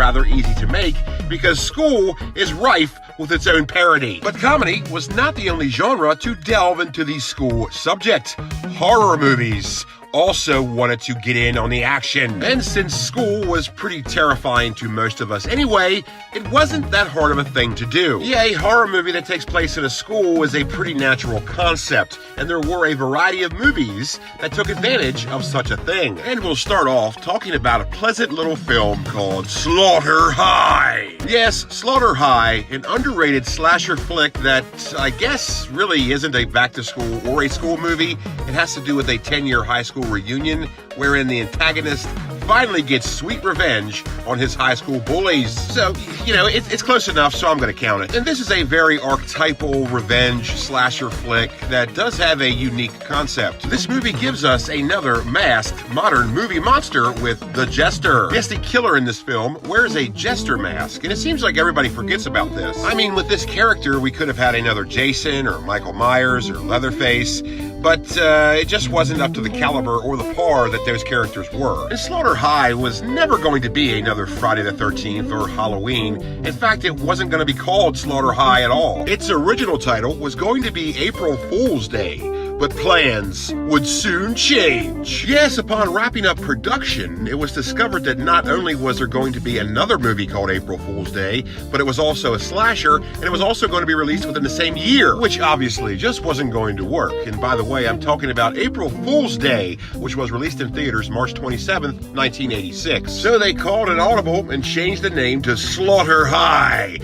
rather easy to make because school is rife with its own parody. But comedy was not the only genre to delve into the school subject. Horror movies also wanted to get in on the action. And since school was pretty terrifying to most of us anyway, it wasn't that hard of a thing to do. Yeah, a horror movie that takes place in a school is a pretty natural concept, and there were a variety of movies that took advantage of such a thing. And we'll start off talking about a pleasant little film called Slaughter High. Yes, Slaughter High, an underrated slasher flick that I guess really isn't a back-to-school or a school movie. It has to do with a 10-year high school reunion wherein the antagonist finally gets sweet revenge on his high school bullies. So, it's close enough, so I'm going to count it. And this is a very archetypal revenge slasher flick that does have a unique concept. This movie gives us another masked modern movie monster with the Jester. Yes, the killer in this film wears a jester mask, and it seems like everybody forgets about this. I mean, with this character, we could have had another Jason or Michael Myers or Leatherface, but it just wasn't up to the caliber or the par that those characters were. And Slaughter High was never going to be another Friday the 13th or Halloween. In fact, it wasn't going to be called Slaughter High at all. Its original title was going to be April Fool's Day, but plans would soon change. Yes, upon wrapping up production, it was discovered that not only was there going to be another movie called April Fool's Day, but it was also a slasher, and it was also going to be released within the same year, which obviously just wasn't going to work. And by the way, I'm talking about April Fool's Day, which was released in theaters March 27th, 1986. So they called an audible and changed the name to Slaughter High.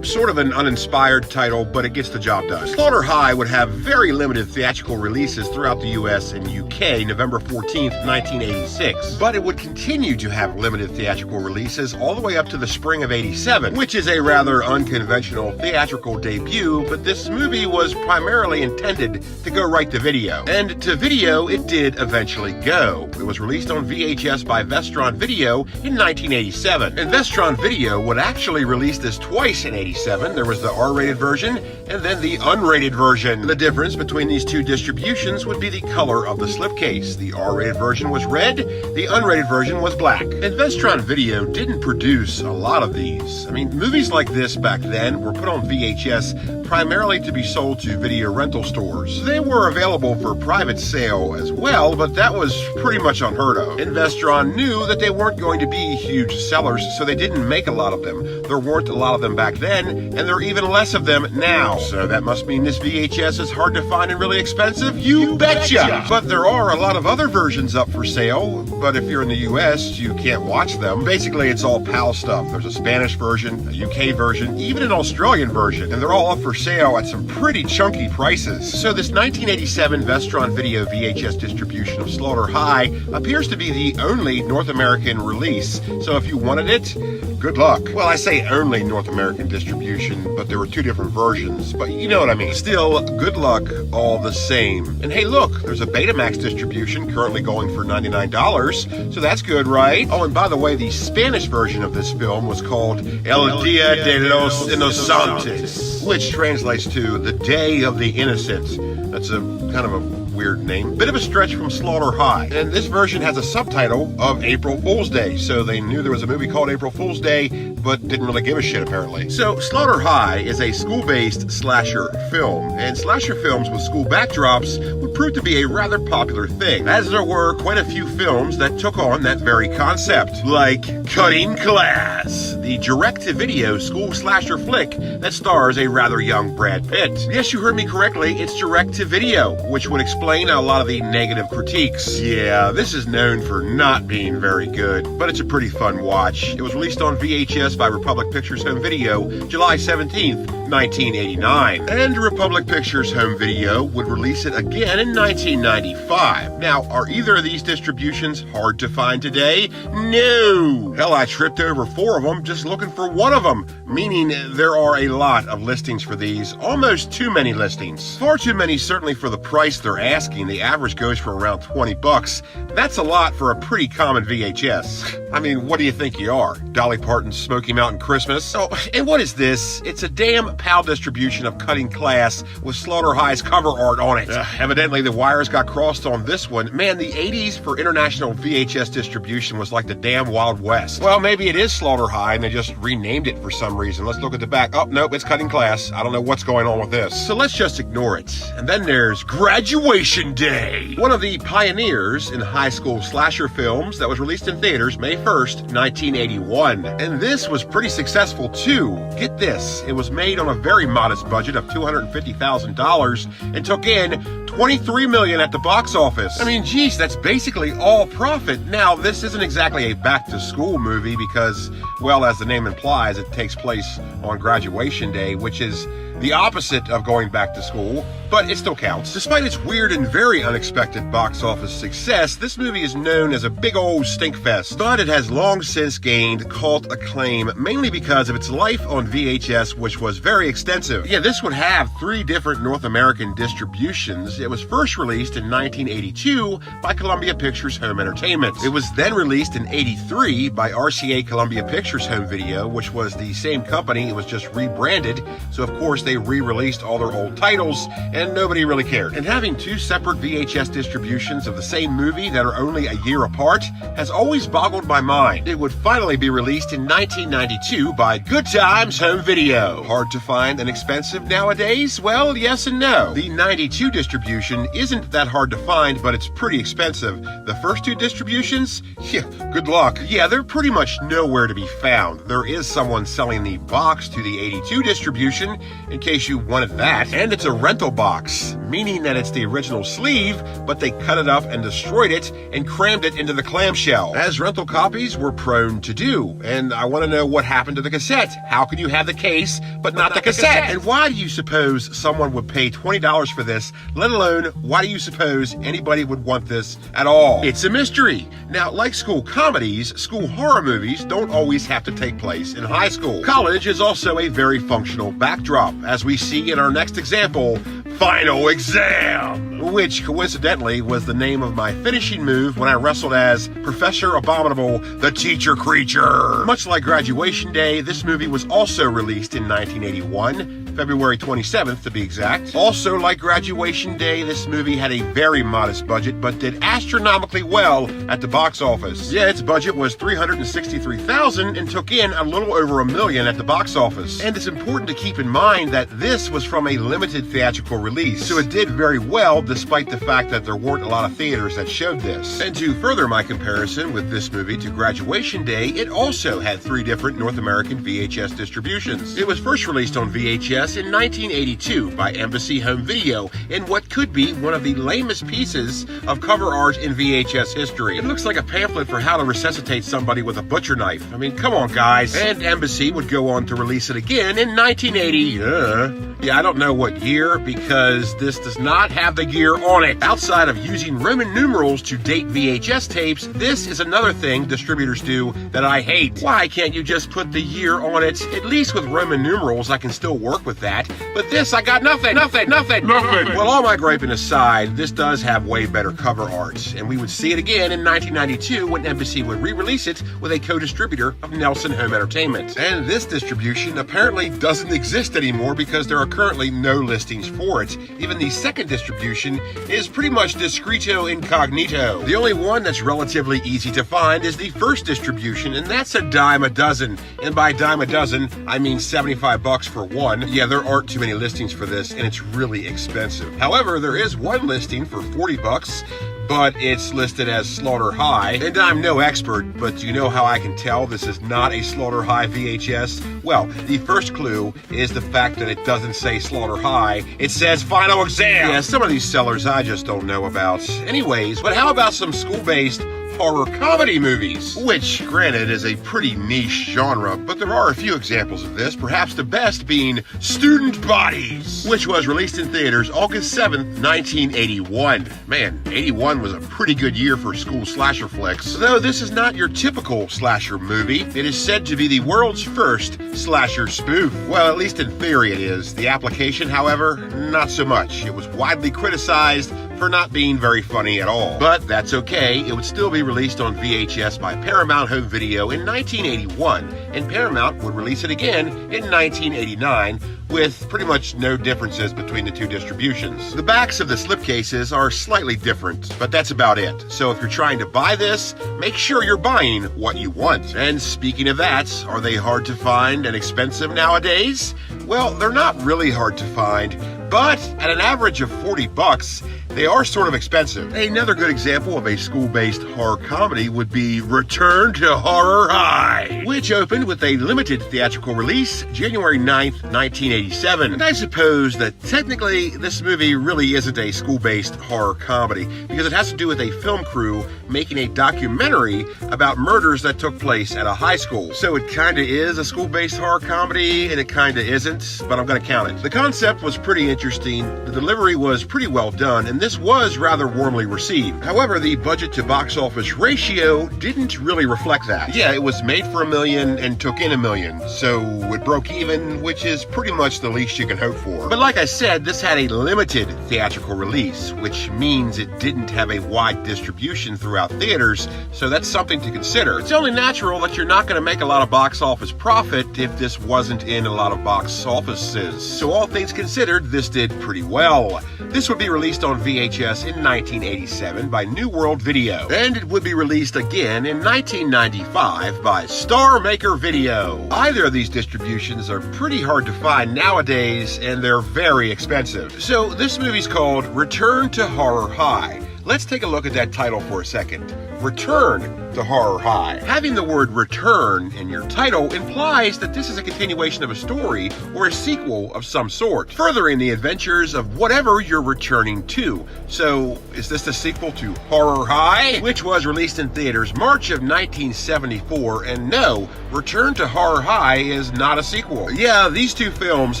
Sort of an uninspired title, but it gets the job done. Slaughter High would have very limited theatrical releases throughout the US and UK November 14th, 1986. But it would continue to have limited theatrical releases all the way up to the spring of '87, which is a rather unconventional theatrical debut, but this movie was primarily intended to go right to video. And to video, it did eventually go. It was released on VHS by Vestron Video in 1987. And Vestron Video would actually release this twice in '87. There was the R-rated version and then the unrated version. The difference between these two distributions would be the color of the slipcase. The R-rated version was red, the unrated version was black. And Vestron Video didn't produce a lot of these. I mean, movies like this back then were put on VHS primarily to be sold to video rental stores. They were available for private sale as well, but that was pretty much unheard of. And Vestron knew that they weren't going to be huge sellers, so they didn't make a lot of them. There weren't a lot of them back then, and there are even less of them now. So that must mean this VHS is hard to find and really expensive? You betcha! But there are a lot of other versions up for sale, but if you're in the US, you can't watch them. Basically, it's all PAL stuff. There's a Spanish version, a UK version, even an Australian version, and they're all up for sale at some pretty chunky prices. So this 1987 Vestron Video VHS distribution of Slaughter High appears to be the only North American release. So if you wanted it, good luck. Well, I say only North American distribution, but there were two different versions, but you know what I mean. Still, good luck all the same. And hey, look, there's a Betamax distribution currently going for $99, so that's good, right? Oh, and by the way, the Spanish version of this film was called El Dia de los Inocentes, which translates to the Day of the Innocent. That's a kind of a weird name. Bit of a stretch from Slaughter High. And this version has a subtitle of April Fool's Day, so they knew there was a movie called April Fool's Day, but didn't really give a shit apparently. So Slaughter High is a school-based slasher film, and slasher films with school backdrops would prove to be a rather popular thing, as there were quite a few films that took on that very concept, like Cutting Class, the direct-to-video school slasher flick that stars a rather young Brad Pitt. Yes, you heard me correctly, it's direct-to-video, which would explain a lot of the negative critiques. Yeah, this is known for not being very good, but it's a pretty fun watch. It was released on VHS by Republic Pictures Home Video July 17th, 1989. And Republic Pictures Home Video would release it again in 1995. Now, are either of these distributions hard to find today? No! Hell, I tripped over 4 of them just looking for one of them. meaning there are a lot of listings for these, almost too many listings. Far too many certainly for the price they're asking. The average goes for around 20 bucks. That's a lot for a pretty common VHS. I mean, what do you think you are? Dolly Parton's Smoky Mountain Christmas? Oh, and what is this? It's a damn PAL distribution of Cutting Class with Slaughter High's cover art on it. Evidently the wires got crossed on this one. Man, the 80s for international VHS distribution was like the damn Wild West. Well, maybe it is Slaughter High and they just renamed it for some reason. Let's look at the back. Oh, nope, it's Cutting Class. I don't know what's going on with this. So let's just ignore it. And then there's Graduation Day, one of the pioneers in high school slasher films that was released in theaters May 1st, 1981. And this was pretty successful too. Get this, it was made on a very modest budget of $250,000 and took in $23 million at the box office. I mean, geez, that's basically all profit. Now, this isn't exactly a back-to-school movie because, well, as the name implies, it takes place on graduation day, which is the opposite of going back to school, but it still counts. Despite its weird and very unexpected box office success, this movie is known as a big old stinkfest, but it has long since gained cult acclaim, mainly because of its life on VHS, which was very extensive. Yeah, this would have 3 different North American distributions. It was first released in 1982 by Columbia Pictures Home Entertainment. It was then released in 83 by RCA Columbia Pictures Home Video, which was the same company. It was just rebranded, so of course they re-released all their old titles, and nobody really cared. And having 2 separate VHS distributions of the same movie that are only a year apart has always boggled my mind. It would finally be released in 1992 by Good Times Home Video. Hard to find and expensive nowadays? Well, yes and no. The 92 distribution isn't that hard to find, but it's pretty expensive. The first 2 distributions? Yeah, good luck. Yeah, they're pretty much nowhere to be found. There is someone selling the box to the 82 distribution, in case you wanted that. And it's a rental box, meaning that it's the original sleeve, but they cut it up and destroyed it and crammed it into the clamshell, as rental copies were prone to do. And I want to know what happened to the cassette. How can you have the case, but not the cassette? And why do you suppose someone would pay $20 for this, let alone why do you suppose anybody would want this at all? It's a mystery. Now, like school comedies, school horror movies don't always have to take place in high school. College is also a very functional backdrop, as we see in our next example, Final Exam, which coincidentally was the name of my finishing move when I wrestled as Professor Abominable, the Teacher Creature. Much like Graduation Day, this movie was also released in 1981, February 27th to be exact. Also like Graduation Day, this movie had a very modest budget, but did astronomically well at the box office. Yeah, its budget was $363,000 and took in a little over $1 million at the box office. And it's important to keep in mind that this was from a limited theatrical release, so it did very well despite the fact that there weren't a lot of theaters that showed this. And to further my comparison with this movie to Graduation Day, it also had 3 different North American VHS distributions. It was first released on VHS in 1982 by Embassy Home Video in what could be one of the lamest pieces of cover art in VHS history. It looks like a pamphlet for how to resuscitate somebody with a butcher knife. I mean, come on, guys. And Embassy would go on to release it again in 1980. Yeah, I don't know what year, because this does not have the year on it. Outside of using Roman numerals to date VHS tapes, this is another thing distributors do that I hate. Why can't you just put the year on it? At least with Roman numerals, I can still work with that. But this, I got nothing. Well, all my griping aside, this does have way better cover art. And we would see it again in 1992 when Embassy would re-release it with a co-distributor of Nelson Home Entertainment. And this distribution apparently doesn't exist anymore because there are currently no listings for it. Even the second distribution is pretty much discreto incognito. The only one that's relatively easy to find is the first distribution, and that's a dime a dozen. And by dime a dozen, I mean 75 bucks for one. Yeah, there aren't too many listings for this, and it's really expensive. However, there is one listing for 40 bucks, but it's listed as Slaughter High. And I'm no expert, but do you know how I can tell this is not a Slaughter High VHS? Well, the first clue is the fact that it doesn't say Slaughter High. It says Final Exam. Yeah, some of these sellers I just don't know about. Anyways, but how about some school-based horror comedy movies, which, granted, is a pretty niche genre, but there are a few examples of this, perhaps the best being Student Bodies, which was released in theaters August 7th, 1981. Man, 81 was a pretty good year for school slasher flicks. Though this is not your typical slasher movie, it is said to be the world's first slasher spoof. Well, at least in theory it is. The application, however, not so much. It was widely criticized for not being very funny at all. But that's okay, it would still be released on VHS by Paramount Home Video in 1981, and Paramount would release it again in 1989, with pretty much no differences between the two distributions. The backs of the slipcases are slightly different, but that's about it. So if you're trying to buy this, make sure you're buying what you want. And speaking of that, are they hard to find and expensive nowadays? Well, they're not really hard to find, but at an average of $40, they are sort of expensive. Another good example of a school-based horror comedy would be Return to Horror High, which opened with a limited theatrical release January 9th, 1987. And I suppose that technically this movie really isn't a school-based horror comedy because it has to do with a film crew making a documentary about murders that took place at a high school. So it kinda is a school-based horror comedy and it kinda isn't, but I'm gonna count it. The concept was pretty interesting, the delivery was pretty well done, and this was rather warmly received. However, the budget to box office ratio didn't really reflect that. Yeah, it was made for $1 million and took in $1 million, so it broke even, which is pretty much the least you can hope for. But like I said, this had a limited theatrical release, which means it didn't have a wide distribution throughout theaters, so that's something to consider. It's only natural that you're not going to make a lot of box office profit if this wasn't in a lot of box offices. So all things considered, this did pretty well. This would be released on VHS in 1987 by New World Video, and it would be released again in 1995 by Star Maker Video. Either of these distributions are pretty hard to find nowadays, and they're very expensive. So this movie's called Return to Horror High. Let's take a look at that title for a second. Return to Horror High. Having the word return in your title implies that this is a continuation of a story or a sequel of some sort, furthering the adventures of whatever you're returning to. So, is this the sequel to Horror High, which was released in theaters March of 1974, and no, Return to Horror High is not a sequel. Yeah, these two films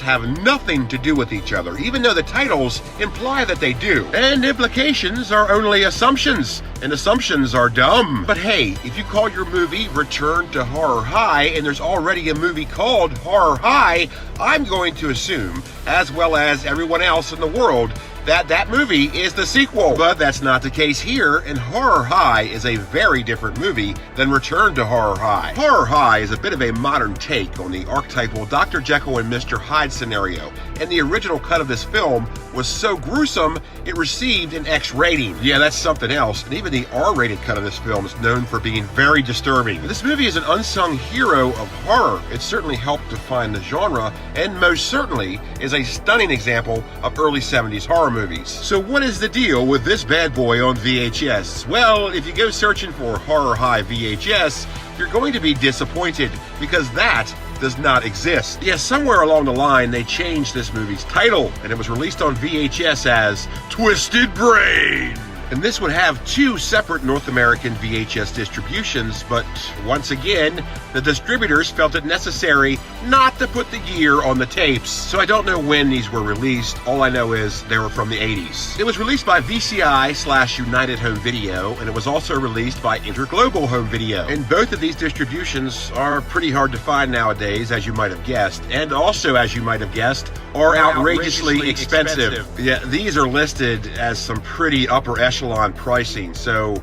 have nothing to do with each other, even though the titles imply that they do. And implications are only assumptions, and assumptions are dumb. But hey, if you call your movie Return to Horror High and there's already a movie called Horror High, I'm going to assume, as well as everyone else in the world, that that movie is the sequel. But that's not the case here, and Horror High is a very different movie than Return to Horror High. Horror High is a bit of a modern take on the archetypal Dr. Jekyll and Mr. Hyde scenario, and the original cut of this film was so gruesome it received an X rating. Yeah, that's something else, and even the R-rated cut of this film is known for being very disturbing. This movie is an unsung hero of horror. It certainly helped define the genre, and most certainly is a stunning example of early 70s horror movies. So what is the deal with this bad boy on VHS? Well, if you go searching for Horror High VHS, you're going to be disappointed, because that does not exist. Yes, somewhere along the line they changed this movie's title, and it was released on VHS as Twisted Brain. And this would have two separate North American VHS distributions, but once again, the distributors felt it necessary not to put the year on the tapes. So I don't know when these were released. All I know is they were from the 80s. It was released by VCI/United Home Video, and it was also released by Interglobal Home Video. And both of these distributions are pretty hard to find nowadays, as you might have guessed, and also, as you might have guessed, are outrageously expensive. Yeah, these are listed as some pretty upper echelon pricing. So,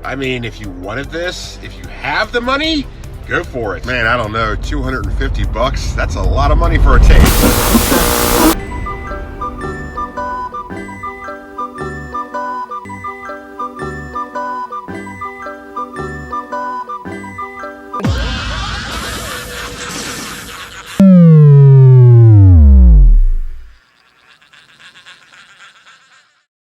I mean, if you wanted this, if you have the money, go for it. Man, I don't know, $250? That's a lot of money for a tape.